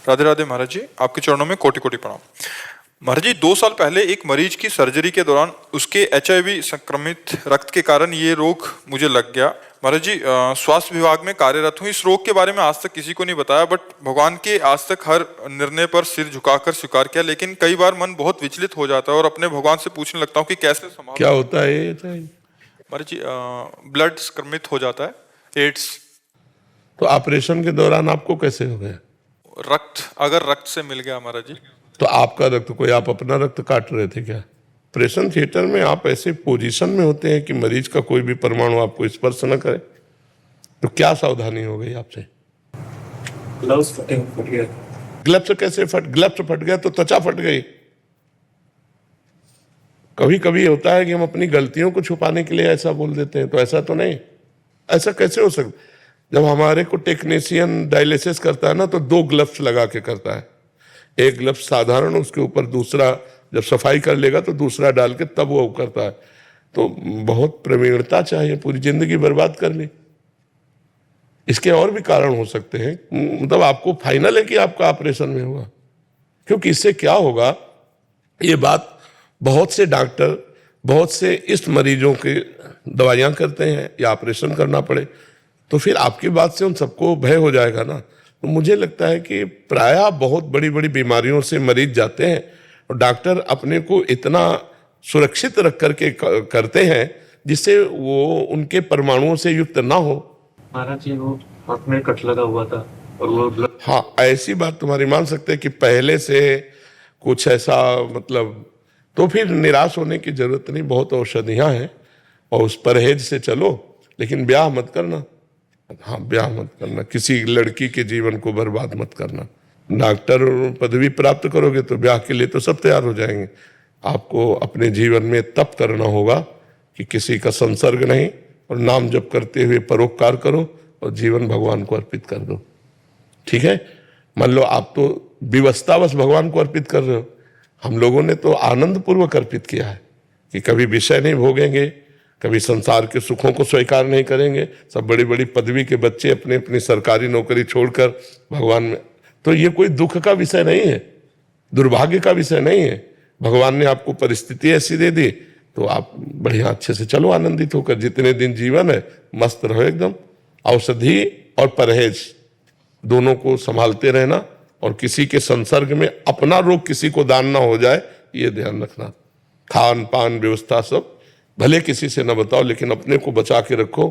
राधे राधे महाराज जी, आपके चरणों में कोटि कोटि प्रणाम। महाराज जी, 2 साल पहले एक मरीज की सर्जरी के दौरान उसके HIV संक्रमित रक्त के कारण ये रोग मुझे लग गया। महाराज जी, स्वास्थ्य विभाग में कार्यरत हूँ। इस रोग के बारे में आज तक किसी को नहीं बताया, बट भगवान के आज तक हर निर्णय पर सिर झुकाकर स्वीकार किया। लेकिन कई बार मन बहुत विचलित हो जाता है और अपने भगवान से पूछने लगता हूँ कि कैसे संभाल। क्या होता है ये? महाराज जी, ब्लड संक्रमित हो जाता है, एड्स। तो ऑपरेशन के दौरान आपको कैसे हो गया? अगर रक्त से मिल गया महाराज जी। तो आपका रक्त, कोई आप अपना रक्त काट रहे थे क्या? ऑपरेशन थिएटर में आप ऐसे पोजीशन में होते हैं कि मरीज का कोई भी परमाणु आपको स्पर्श न करे, तो क्या सावधानी हो गई आपसे? ग्लव्स फट गया। ग्लव्स कैसे ग्लव्स फट गया तो त्वचा फट गई। कभी कभी होता है कि हम अपनी गलतियों को छुपाने के लिए ऐसा बोल देते हैं, तो ऐसा तो नहीं। ऐसा कैसे हो सकता? जब हमारे को टेक्नीशियन डायलिसिस करता है ना, तो 2 ग्लव्स लगा के करता है। एक ग्लव्स साधारण, उसके ऊपर दूसरा, जब सफाई कर लेगा तो दूसरा डाल के तब वो करता है। तो बहुत प्रवीणता चाहिए, पूरी जिंदगी बर्बाद कर ली। इसके और भी कारण हो सकते हैं, मतलब आपको फाइनल है कि आपका ऑपरेशन में होगा, क्योंकि इससे क्या होगा, ये बात बहुत से डॉक्टर, बहुत से इस मरीजों के दवाइयां करते हैं या ऑपरेशन करना पड़े, तो फिर आपकी बात से उन सबको भय हो जाएगा ना। तो मुझे लगता है कि प्रायः बहुत बड़ी बड़ी बीमारियों से मरीज जाते हैं और डॉक्टर अपने को इतना सुरक्षित रख करके करते हैं जिससे वो उनके परमाणुओं से युक्त ना हो। महाराज जी, वो हाथ में कट लगा हुआ था और वो हाँ, ऐसी बात तुम्हारी मान सकते हैं कि पहले से कुछ ऐसा, मतलब, तो फिर निराश होने की जरूरत नहीं। बहुत औषधियां हैं और उस परहेज से चलो, लेकिन ब्याह मत करना। हाँ, ब्याह मत करना, किसी लड़की के जीवन को बर्बाद मत करना। डॉक्टर पदवी प्राप्त करोगे तो ब्याह के लिए तो सब तैयार हो जाएंगे। आपको अपने जीवन में तप करना होगा कि किसी का संसर्ग नहीं, और नाम जप करते हुए परोपकार करो और जीवन भगवान को अर्पित कर दो। ठीक है? मान लो आप तो विवशतावश भगवान को अर्पित कर रहे हो, हम लोगों ने तो आनंद पूर्वक अर्पित किया है कि कभी विषय नहीं भोगेंगे, कभी संसार के सुखों को स्वीकार नहीं करेंगे। सब बड़ी बड़ी पदवी के बच्चे अपनी अपनी सरकारी नौकरी छोड़कर भगवान में, तो ये कोई दुख का विषय नहीं है, दुर्भाग्य का विषय नहीं है। भगवान ने आपको परिस्थिति ऐसी दे दी तो आप बढ़िया अच्छे से चलो, आनंदित होकर। जितने दिन जीवन है मस्त रहो एकदम। औषधि और परहेज दोनों को संभालते रहना, और किसी के संसर्ग में अपना रोग किसी को दान ना हो जाए, ये ध्यान रखना। खान पान व्यवस्था सब भले किसी से न बताओ, लेकिन अपने को बचा के रखो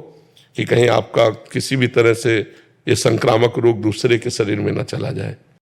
कि कहीं आपका किसी भी तरह से ये संक्रामक रोग दूसरे के शरीर में न चला जाए।